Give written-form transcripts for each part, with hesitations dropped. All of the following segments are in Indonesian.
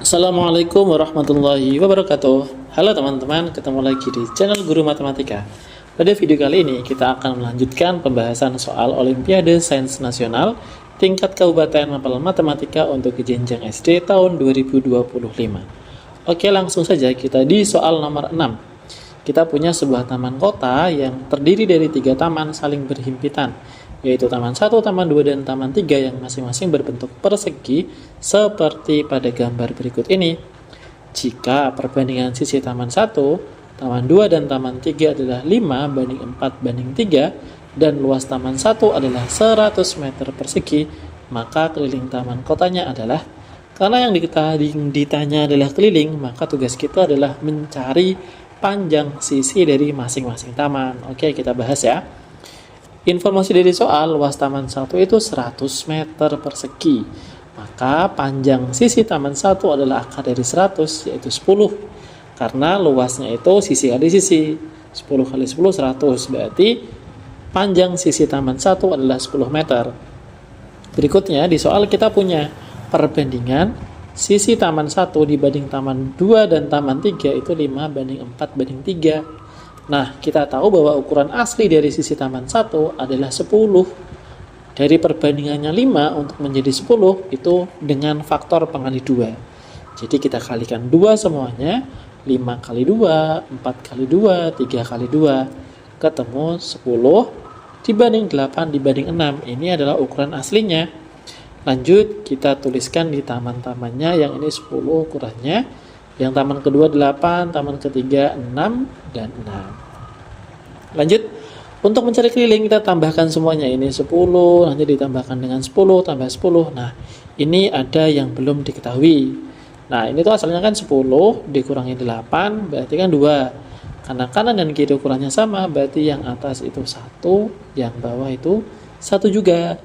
Assalamualaikum warahmatullahi wabarakatuh. Halo teman-teman, ketemu lagi di channel Guru Matematika. Pada video kali ini kita akan melanjutkan pembahasan soal Olimpiade Sains Nasional tingkat Kabupaten Mapel Matematika untuk jenjang SD tahun 2025. Oke, langsung saja kita di soal nomor 6. Kita punya sebuah taman kota yang terdiri dari 3 taman saling berhimpitan, yaitu Taman 1, Taman 2, dan Taman 3 yang masing-masing berbentuk persegi seperti pada gambar berikut ini. Jika perbandingan sisi Taman 1, Taman 2, dan Taman 3 adalah 5:4:3 dan luas Taman 1 adalah 100 meter persegi, maka keliling taman kotanya adalah, karena yang ditanya adalah keliling, maka tugas kita adalah mencari panjang sisi dari masing-masing taman. Oke, kita bahas ya. Informasi dari soal, luas Taman 1 itu 100 meter persegi. Maka panjang sisi Taman 1 adalah akar dari 100, yaitu 10. Karena luasnya itu sisi kali sisi. 10 kali 10, 100. Berarti panjang sisi Taman 1 adalah 10 meter. Berikutnya, di soal kita punya perbandingan sisi Taman 1 dibanding Taman 2 dan Taman 3 itu 5:4:3. Nah, kita tahu bahwa ukuran asli dari sisi Taman 1 adalah 10. Dari perbandingannya 5 untuk menjadi 10 itu dengan faktor pengali 2. Jadi kita kalikan 2 semuanya, 5 kali 2, 4 kali 2, 3 kali 2, ketemu 10 dibanding 8 dibanding 6. Ini adalah ukuran aslinya. Lanjut, kita tuliskan di taman-tamannya, yang ini 10 ukurannya. Yang taman kedua 8, taman ketiga 6, dan 6. Lanjut, untuk mencari keliling kita tambahkan semuanya. Ini 10, nanti ditambahkan dengan 10, tambah 10. Nah, ini ada yang belum diketahui. Nah, ini tuh asalnya kan 10, dikurangi 8, berarti kan 2. Karena kanan dan kiri ukurannya sama, berarti yang atas itu 1, yang bawah itu 1 juga.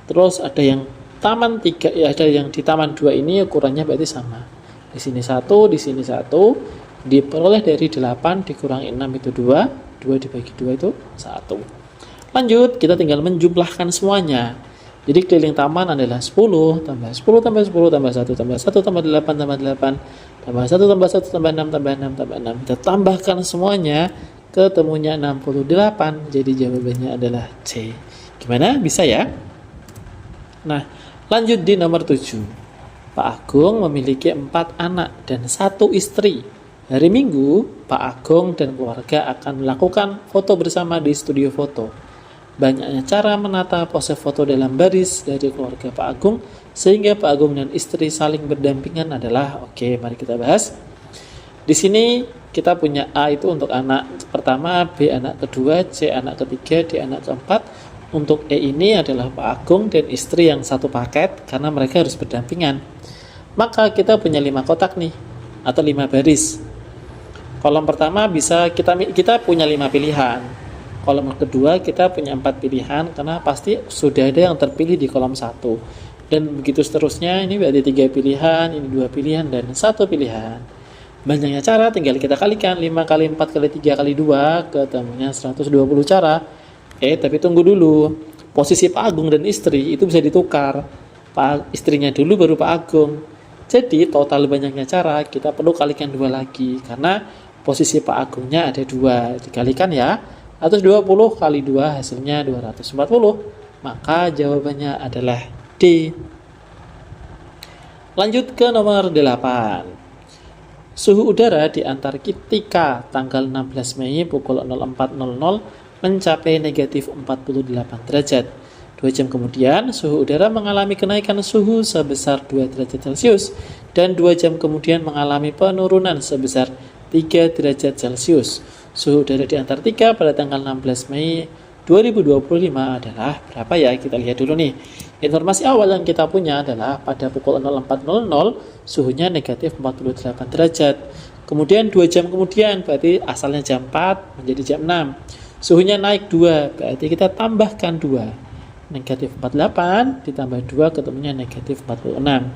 Terus ada yang taman 3, ya ada yang di taman 2 ini ukurannya berarti sama. Di sini 1, di sini 1, diperoleh dari 8 dikurangi 6 itu 2, 2 dibagi 2 itu 1. Lanjut, kita tinggal menjumlahkan semuanya. Jadi keliling taman adalah 10, tambah 10, tambah 10, tambah 1, tambah 1, tambah 8, tambah 8, tambah 1, tambah 1, tambah 6, tambah 6, tambah 6. Kita tambahkan semuanya, ketemunya 68, jadi jawabannya adalah C. Gimana? Bisa ya? Nah, lanjut di nomor 7. Pak Agung memiliki 4 anak dan 1 istri. Hari Minggu, Pak Agung dan keluarga akan melakukan foto bersama di studio foto. Banyaknya cara menata pose foto dalam baris dari keluarga Pak Agung sehingga Pak Agung dan istri saling berdampingan adalah, oke, mari kita bahas. Di sini kita punya A itu untuk anak pertama, B anak kedua, C anak ketiga, D anak keempat. Untuk E ini adalah Pak Agung dan istri yang satu paket karena mereka harus berdampingan. Maka kita punya 5 kotak nih, atau 5 baris. Kolom pertama bisa kita punya 5 pilihan. Kolom kedua kita punya 4 pilihan karena pasti sudah ada yang terpilih di kolom 1. Dan begitu seterusnya, ini berarti 3 pilihan, ini 2 pilihan, dan 1 pilihan. Banyaknya cara tinggal kita kalikan, 5 kali 4 kali 3 kali 2, ketemunya 120 cara. Tapi tunggu dulu. Posisi Pak Agung dan istri itu bisa ditukar. Istrinya dulu baru Pak Agung. Jadi total banyaknya cara kita perlu kalikan 2 lagi. Karena posisi Pak Agungnya ada 2. Dikalikan ya. 120 kali 2 hasilnya 240. Maka jawabannya adalah D. Lanjut ke nomor 8. Suhu udara di Antarktika tanggal 16 Mei pukul 04.00 mencapai negatif 48 derajat. 2 jam kemudian, suhu udara mengalami kenaikan suhu sebesar 2 derajat Celcius dan 2 jam kemudian mengalami penurunan sebesar 3 derajat Celcius. Suhu udara di Antartika pada tanggal 16 Mei 2025 adalah berapa ya? Kita lihat dulu nih. Informasi awal yang kita punya adalah pada pukul 04.00 suhunya negatif 48 derajat. Kemudian 2 jam kemudian, berarti asalnya jam 4 menjadi jam 6. Suhunya naik 2, berarti kita tambahkan 2. Negatif 48 ditambah 2 ketemunya negatif 46.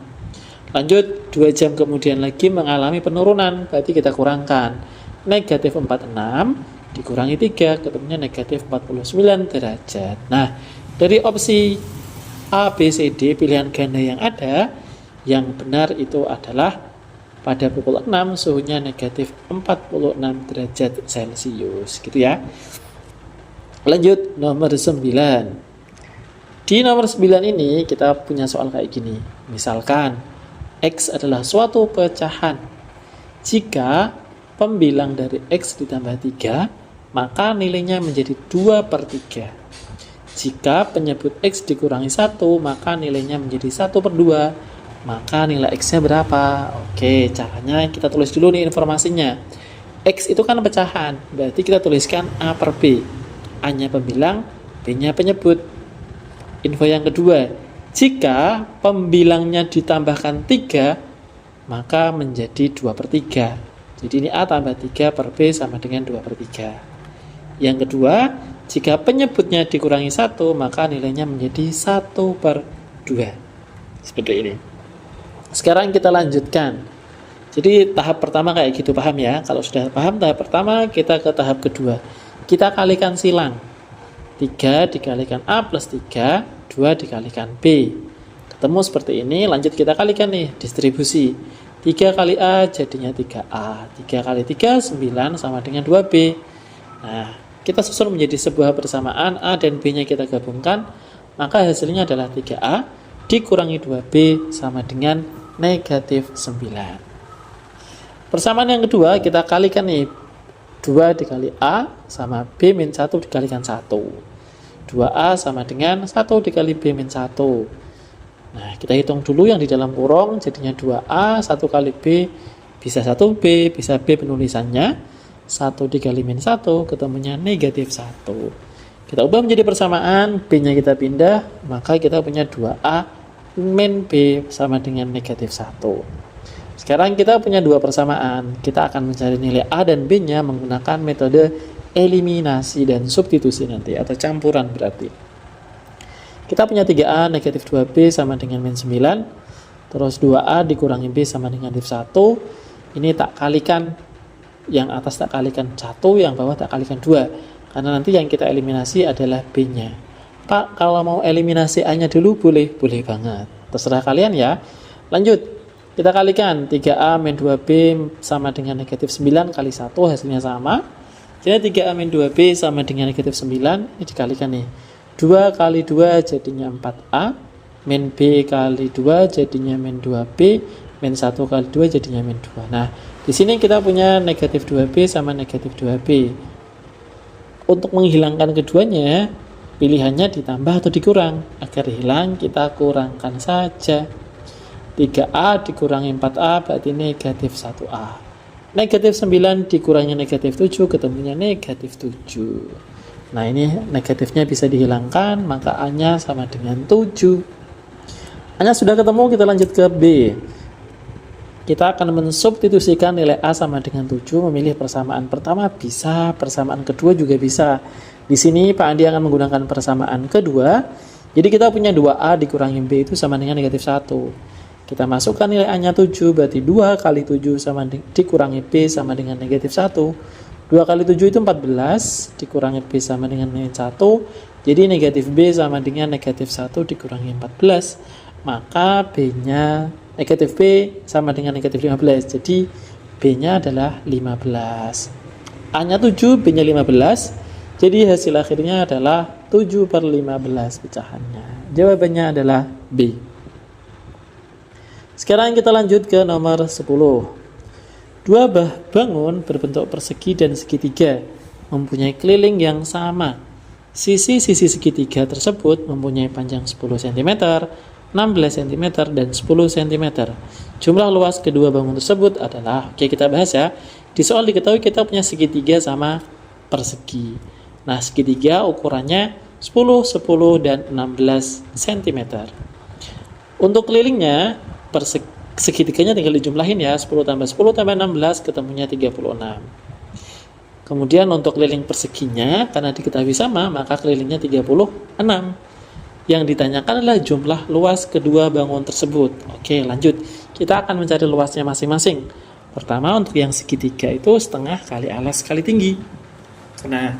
Lanjut, 2 jam kemudian lagi mengalami penurunan, berarti kita kurangkan. Negatif 46 dikurangi 3 ketemunya negatif 49 derajat. Nah, dari opsi A, B, C, D pilihan ganda yang ada, yang benar itu adalah pada pukul 6 suhunya negatif 46 derajat Celcius, gitu ya. Lanjut nomor 9. Di nomor 9 ini kita punya soal kayak gini. Misalkan X adalah suatu pecahan. Jika pembilang dari X ditambah 3, maka nilainya menjadi 2/3. Jika penyebut X dikurangi 1, maka nilainya menjadi 1/2. Maka nilai X-nya berapa? Oke, caranya kita tulis dulu nih informasinya. X itu kan pecahan, berarti kita tuliskan A per B. A-nya pembilang, B-nya penyebut. Info yang kedua, jika pembilangnya ditambahkan 3, maka menjadi 2/3. Jadi ini A tambah 3 per B sama dengan 2/3. Yang kedua, jika penyebutnya dikurangi 1, maka nilainya menjadi 1/2. Seperti ini. Sekarang kita lanjutkan. Jadi tahap pertama kayak gitu, paham ya? Kalau sudah paham tahap pertama, kita ke tahap kedua. Kita kalikan silang. 3 dikalikan A plus 3, 2 dikalikan B. Ketemu seperti ini, lanjut kita kalikan nih, distribusi. 3 kali A jadinya 3A. 3 kali 3, 9 sama dengan 2B. Nah, kita susun menjadi sebuah persamaan, A dan B-nya kita gabungkan, maka hasilnya adalah 3A dikurangi 2B sama dengan negatif 9. Persamaan yang kedua, kita kalikan nih, 2 dikali A sama B min 1 dikalikan 1. 2A sama dengan 1 dikali B min 1. Nah, kita hitung dulu yang di dalam kurung, jadinya 2A, 1 kali B, bisa 1B, bisa B penulisannya. 1 dikali min 1, ketemunya negatif 1. Kita ubah menjadi persamaan, B-nya kita pindah, maka kita punya 2A min B sama dengan negatif 1. Sekarang kita punya dua persamaan, kita akan mencari nilai A dan B-nya menggunakan metode eliminasi dan substitusi nanti, atau campuran berarti. Kita punya 3A negatif 2B sama dengan min 9, terus 2A dikurangi B sama dengan negatif 1, ini tak kalikan, yang atas tak kalikan 1, yang bawah tak kalikan 2, karena nanti yang kita eliminasi adalah B-nya. Pak, kalau mau eliminasi A-nya dulu boleh? Boleh banget, terserah kalian ya. Lanjut, kita kalikan 3A min 2B sama dengan negatif 9 kali 1, hasilnya sama. Jadi 3A min 2B sama dengan negatif 9, ini dikalikan nih. 2 kali 2 jadinya 4A, min B kali 2 jadinya min 2B, min 1 kali 2 jadinya min 2. Nah, di sini kita punya negatif 2B sama negatif 2B. Untuk menghilangkan keduanya, pilihannya ditambah atau dikurang. Agar hilang, kita kurangkan saja. 3A dikurangi 4A berarti negatif 1A. Negatif 9 dikurangi negatif 7, ketemunya negatif 7. Nah, ini negatifnya bisa dihilangkan, maka A-nya sama dengan 7. A-nya sudah ketemu, kita lanjut ke B. Kita akan mensubstitusikan nilai A sama dengan 7, memilih persamaan pertama bisa, persamaan kedua juga bisa. Di sini Pak Andi akan menggunakan persamaan kedua. Jadi kita punya 2A dikurangi B itu sama dengan negatif 1. Kita masukkan nilai A-nya 7, berarti 2 kali 7 sama dikurangi B sama dengan negatif 1. 2 kali 7 itu 14, dikurangi B sama dengan min 1. Jadi negatif B sama dengan negatif 1 dikurangi 14. Maka B-nya, negatif B sama dengan negatif 15. Jadi B-nya adalah 15. A-nya 7, B-nya 15. Jadi hasil akhirnya adalah 7/15 pecahannya. Jawabannya adalah B. Sekarang kita lanjut ke nomor 10. Dua bangun berbentuk persegi dan segitiga mempunyai keliling yang sama. Sisi-sisi segitiga tersebut mempunyai panjang 10 cm, 16 cm, dan 10 cm. Jumlah luas kedua bangun tersebut adalah, oke kita bahas ya. Di soal diketahui kita punya segitiga sama persegi. Nah, segitiga ukurannya 10, 10, dan 16 cm. Untuk kelilingnya, segitiganya tinggal dijumlahin ya, 10 tambah 10 tambah 16, ketemunya 36. Kemudian untuk keliling perseginya, karena diketahui sama, maka kelilingnya 36. Yang ditanyakan adalah jumlah luas kedua bangun tersebut. Oke, lanjut. Kita akan mencari luasnya masing-masing. Pertama, untuk yang segitiga itu setengah kali alas kali tinggi. Nah,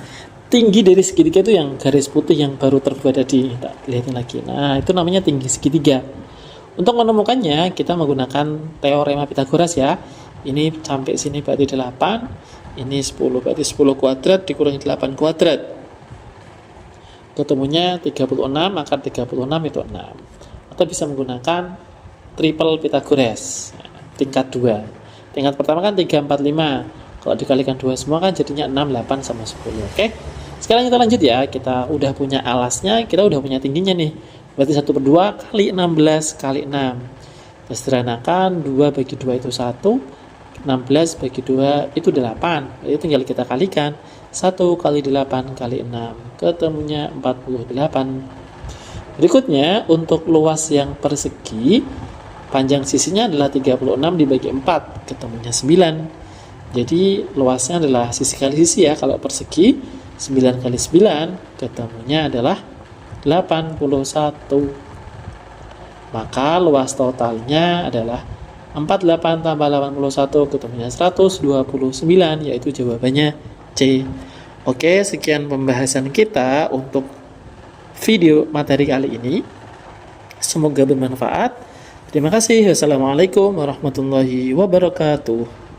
tinggi dari segitiga itu yang garis putih yang baru terbuat tadi. Tak lihatin lagi. Nah, itu namanya tinggi segitiga. Untuk menemukannya, kita menggunakan teorema Pitagoras ya. Ini sampai sini berarti 8, ini 10 berarti 10 kuadrat dikurangi 8 kuadrat. Ketemunya 36, akar 36 itu 6. Atau bisa menggunakan triple Pitagoras, tingkat 2. Tingkat pertama kan 3, 4, 5. Kalau dikalikan 2 semua kan jadinya 6, 8, sama 10. Oke? Sekarang kita lanjut ya. Kita udah punya alasnya, kita udah punya tingginya nih. Berarti 1/2 kali 16 kali 6. Kita sederhanakan, 2 bagi 2 itu 1. 16 bagi 2 itu 8. Jadi tinggal kita kalikan. 1 kali 8 kali 6. Ketemunya 48. Berikutnya, untuk luas yang persegi, panjang sisinya adalah 36 dibagi 4. Ketemunya 9. Jadi luasnya adalah sisi kali sisi ya. Kalau persegi 9 kali 9 ketemunya adalah 81. Maka luas totalnya adalah 48 tambah 81 ketemunya 129, yaitu jawabannya C. Oke, sekian pembahasan kita untuk video materi kali ini. Semoga bermanfaat. Terima kasih. Wassalamualaikum warahmatullahi wabarakatuh.